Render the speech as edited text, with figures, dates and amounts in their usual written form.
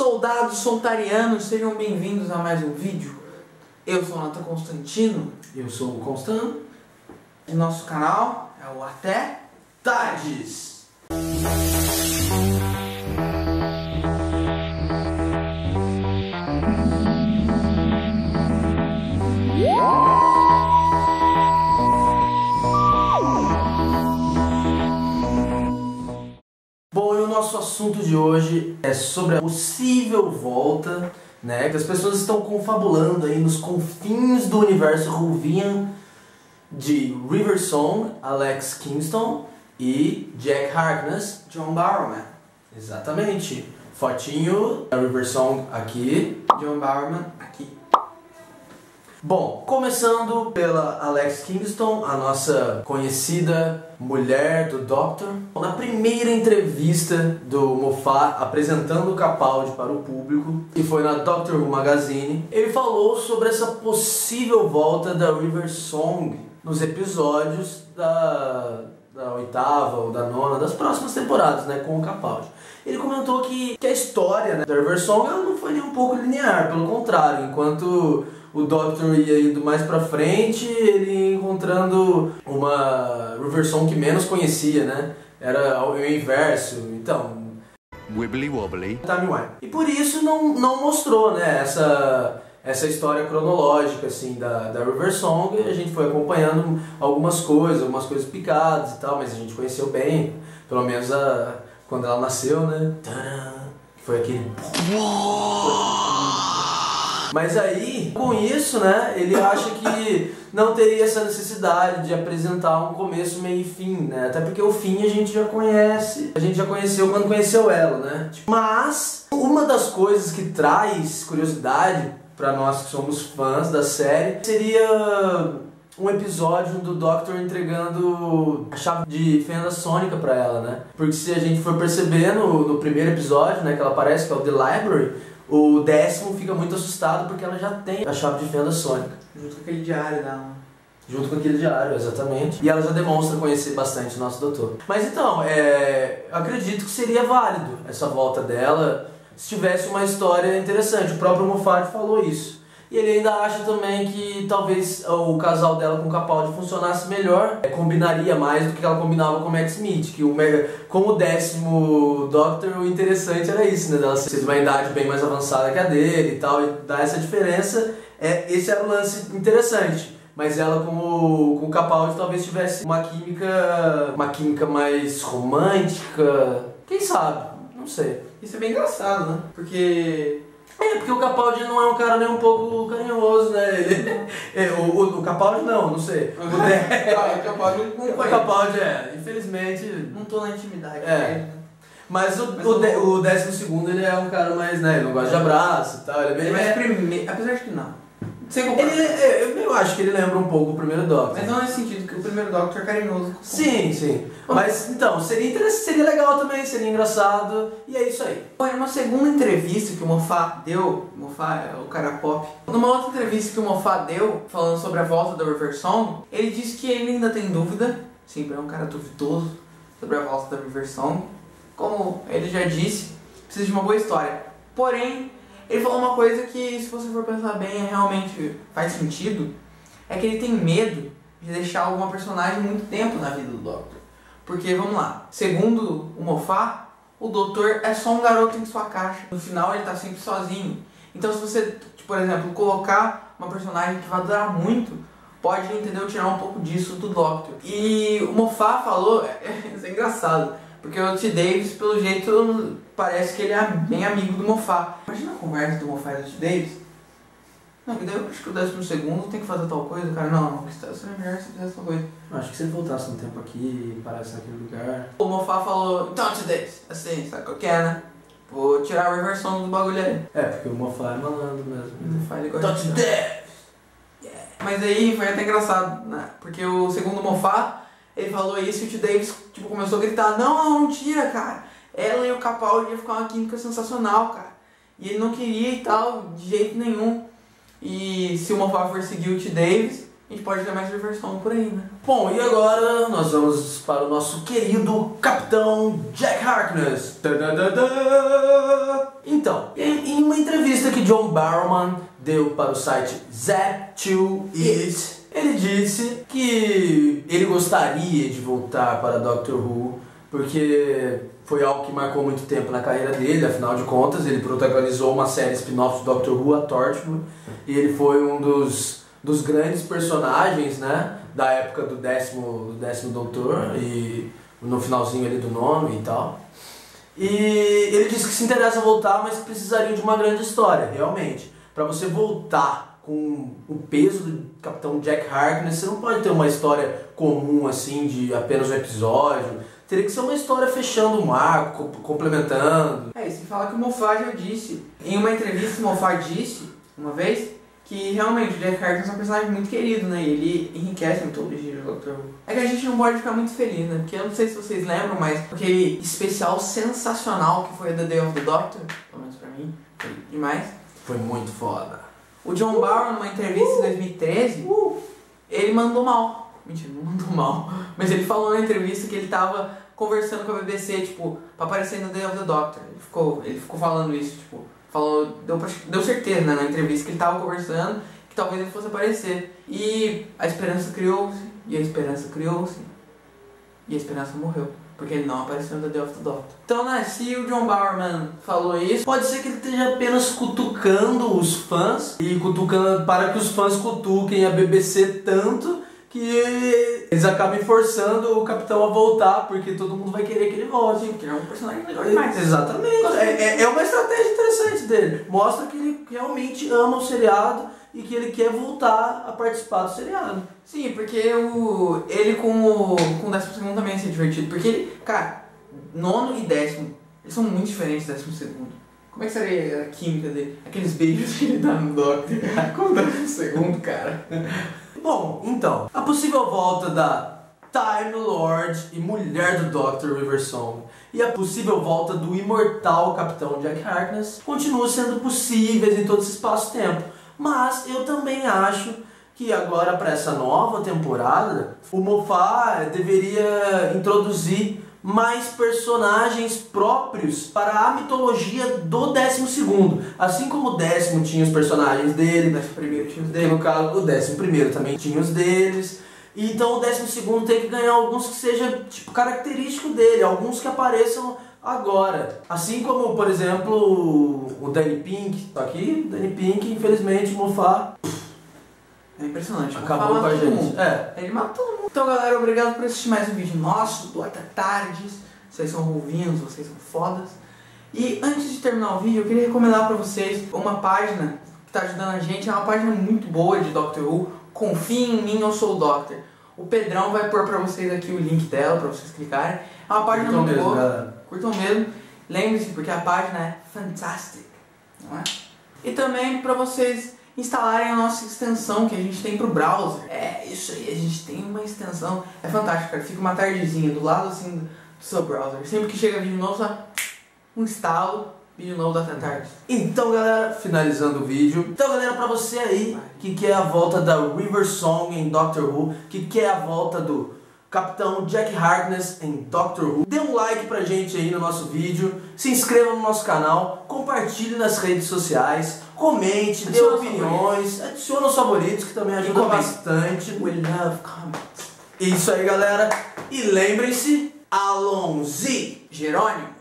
Soldados soltarianos, sejam bem-vindos a mais um vídeo. Eu sou o Nathan Constantino. Eu sou o Constan. E nosso canal é o Até Tardes. Bom, e o nosso assunto de hoje é sobre a possível volta, né, que as pessoas estão confabulando aí nos confins do universo Whovian de River Song, Alex Kingston e Jack Harkness, John Barrowman. Exatamente. Fotinho da River Song aqui. John Barrowman aqui. Bom, começando pela Alex Kingston, a nossa conhecida mulher do Doctor. Na primeira entrevista do Moffat apresentando o Capaldi para o público, que foi na Doctor Who Magazine, ele falou sobre essa possível volta da River Song nos episódios da oitava ou da nona, das próximas temporadas, né, com o Capaldi. Ele comentou que a história, né, da River Song ela não foi nem um pouco linear, pelo contrário, enquanto o Doctor ia indo mais pra frente, ele ia encontrando uma River Song que menos conhecia, né? Era o inverso, então... Wibbly wobbly. Timeline. E por isso não mostrou, né, essa história cronológica, assim, da River Song. A gente foi acompanhando algumas coisas picadas e tal, mas a gente conheceu bem, pelo menos quando ela nasceu, né? Foi aquele... Mas aí, com isso, né, ele acha que não teria essa necessidade de apresentar um começo, meio e fim, né? Até porque o fim a gente já conhece, a gente já conheceu quando conheceu ela, né? Mas uma das coisas que traz curiosidade para nós que somos fãs da série seria um episódio do Doctor entregando a chave de fenda sônica para ela, né? Porque se a gente for perceber no primeiro episódio, né, que ela aparece, que é o The Library, o 10º fica muito assustado porque ela já tem a chave de fenda sônica. Junto com aquele diário dela. Junto com aquele diário, exatamente. E ela já demonstra conhecer bastante o nosso doutor. Mas então, eu acredito que seria válido essa volta dela se tivesse uma história interessante. O próprio Moffat falou isso. E ele ainda acha também que talvez o casal dela com o Capaldi funcionasse melhor, combinaria mais do que ela combinava com o Matt Smith, que como o 10º Doctor, o interessante era isso, né, dela ser de uma idade bem mais avançada que a dele e tal, e dar essa diferença, esse era o lance interessante. Mas ela com o Capaldi talvez tivesse uma química mais romântica, quem sabe, não sei. Isso é bem engraçado, né? Porque Porque o Capaldi não é um cara nem um pouco carinhoso, né? O Capaldi não sei. o Capaldi não O Capaldi infelizmente... Não tô na intimidade com ele, né? Mas o 12º ele é um cara mais, né? Ele não gosta de abraço e tal. Ele é bem mais primeiro, apesar de que não. Sem comparar. Eu acho que ele lembra um pouco o primeiro Doctor. Mas não nesse sentido, que o primeiro Doctor é carinhoso. Sim. Mas então, seria legal também, seria engraçado. E é isso aí. Foi uma segunda entrevista que o Moffat deu, o Moffat é o cara pop. Numa outra entrevista que o Moffat deu, falando sobre a volta da River Song, ele disse que ele ainda tem dúvida, sempre é um cara duvidoso, sobre a volta da River Song. Como ele já disse, precisa de uma boa história. Porém, ele falou uma coisa que, se você for pensar bem, realmente faz sentido. É que ele tem medo de deixar alguma personagem muito tempo na vida do Doctor. Porque, vamos lá, segundo o Moffat, o Doutor é só um garoto em sua caixa. No final ele tá sempre sozinho. Então se você, por exemplo, colocar uma personagem que vai durar muito, pode, entendeu, tirar um pouco disso do Doctor. E o Moffat falou, isso é engraçado, porque o T. Davis, pelo jeito, parece que ele é bem amigo do Moffat. Imagina a conversa do Moffat e do T. Davis. Não, que daí eu acho que o 12º tem que fazer tal coisa, cara. Não, seria melhor se fizesse tal coisa. Acho que se ele voltasse um tempo aqui e parasse naquele lugar... O Moffat falou, então T. Davis, assim, sabe o que é, né? Vou tirar a River Song do bagulho aí. Porque o Moffat é malandro mesmo. O Moffat ele gosta de Davis! Yeah. Mas aí foi até engraçado, né? Porque o segundo Moffat, ele falou isso e o T. Davis tipo, começou a gritar, não tira, cara. Ela e o Capaldi ia ficar uma química sensacional, cara. E ele não queria e tal, de jeito nenhum. E se o Moffat for seguir o T. Davis, a gente pode ter mais River Song por aí, né? Bom, e agora nós vamos para o nosso querido Capitão Jack Harkness. Então, em uma entrevista que John Barrowman deu para o site Zap2It, ele disse que ele gostaria de voltar para Doctor Who, porque foi algo que marcou muito tempo na carreira dele. Afinal de contas, ele protagonizou uma série spin-off de Doctor Who, a Torchwood, e ele foi um dos grandes personagens, né, da época do décimo Doutor, e no finalzinho ali do nono e tal. E ele disse que se interessa voltar, mas que precisaria de uma grande história, realmente. Para você voltar com o peso do Capitão Jack Harkness, você não pode ter uma história comum assim, de apenas um episódio. Teria que ser uma história fechando um arco, complementando. É, e se falar que o Moffat já disse, em uma entrevista o Moffat disse, uma vez, que realmente o Jack Harkness é um personagem muito querido, né? E ele enriquece a mitologia do Dr. Who. É que a gente não pode ficar muito feliz, né? Porque eu não sei se vocês lembram, mas aquele especial sensacional que foi The Day of the Doctor, pelo menos pra mim, foi demais. Foi muito foda. O John Barrow, numa entrevista em 2013, ele mandou mal. Mentira, não mandou mal. Mas ele falou na entrevista que ele tava conversando com a BBC, tipo, pra aparecer no Day of the Doctor. Ele ficou falando isso, tipo, falou, deu certeza, né, na entrevista que ele tava conversando, que talvez ele fosse aparecer. E a esperança criou-se, e a esperança criou-se, e a esperança morreu. Porque ele não apareceu no The Day of the Doctor. Então, né, se o John Barrowman falou isso, pode ser que ele esteja apenas cutucando os fãs, e cutucando para que os fãs cutuquem a BBC tanto que eles acabem forçando o Capitão a voltar, porque todo mundo vai querer que ele volte. Porque ele é um personagem legal demais. Exatamente. É uma estratégia interessante dele. Mostra que ele realmente ama o seriado e que ele quer voltar a participar do seriado. Sim, porque ele com o 12º também ia ser divertido. Porque ele, cara, 9º e 10º, eles são muito diferentes do 12º. Como é que seria a química dele? Aqueles beijos que ele dá no Doctor com o 12º, cara. Bom, então, a possível volta da Time Lord e mulher do Dr. River Song e a possível volta do imortal Capitão Jack Harkness continuam sendo possíveis em todo esse espaço-tempo. Mas eu também acho que agora, para essa nova temporada, o Moffat deveria introduzir mais personagens próprios para a mitologia do 12º. Assim como o 10º tinha os personagens dele, O 11º tinha os que dele. no caso o 11º também tinha os deles. Então o 12º tem que ganhar alguns que seja tipo característico dele, alguns que apareçam agora. Assim como, por exemplo, o Danny Pink. Só que o Danny Pink, infelizmente, o Moffat É impressionante. acabou com a gente. Ele matou todo mundo. Então, galera, obrigado por assistir mais um vídeo nosso do Até Tardes. Vocês são ruins, vocês são fodas. E antes de terminar o vídeo, eu queria recomendar pra vocês uma página que tá ajudando a gente. É uma página muito boa de Doctor Who. Confiem em mim, eu sou o Doctor. O Pedrão vai pôr pra vocês aqui o link dela, pra vocês clicarem. É uma página Curtam muito mesmo, boa. galera. Curtam mesmo. Lembre-se, porque a página é fantástica, não é? E também pra vocês instalarem a nossa extensão que a gente tem pro browser. É isso aí, a gente tem uma extensão. É fantástico, cara. Fica uma tardezinha do lado assim do seu browser. Sempre que chega vídeo novo, só um instalo, vídeo novo da Até Tardes. Então, galera, finalizando o vídeo. Então, galera, pra você aí que quer a volta da River Song em Doctor Who, que quer a volta do Capitão Jack Harkness em Doctor Who, dê um like pra gente aí no nosso vídeo, se inscreva no nosso canal, compartilhe nas redes sociais, comente, dê Adiciona opiniões, adiciona os favoritos que também ajuda comente. bastante. We love comments. Isso aí, galera. E lembrem-se, Alonzi! Jerônimo.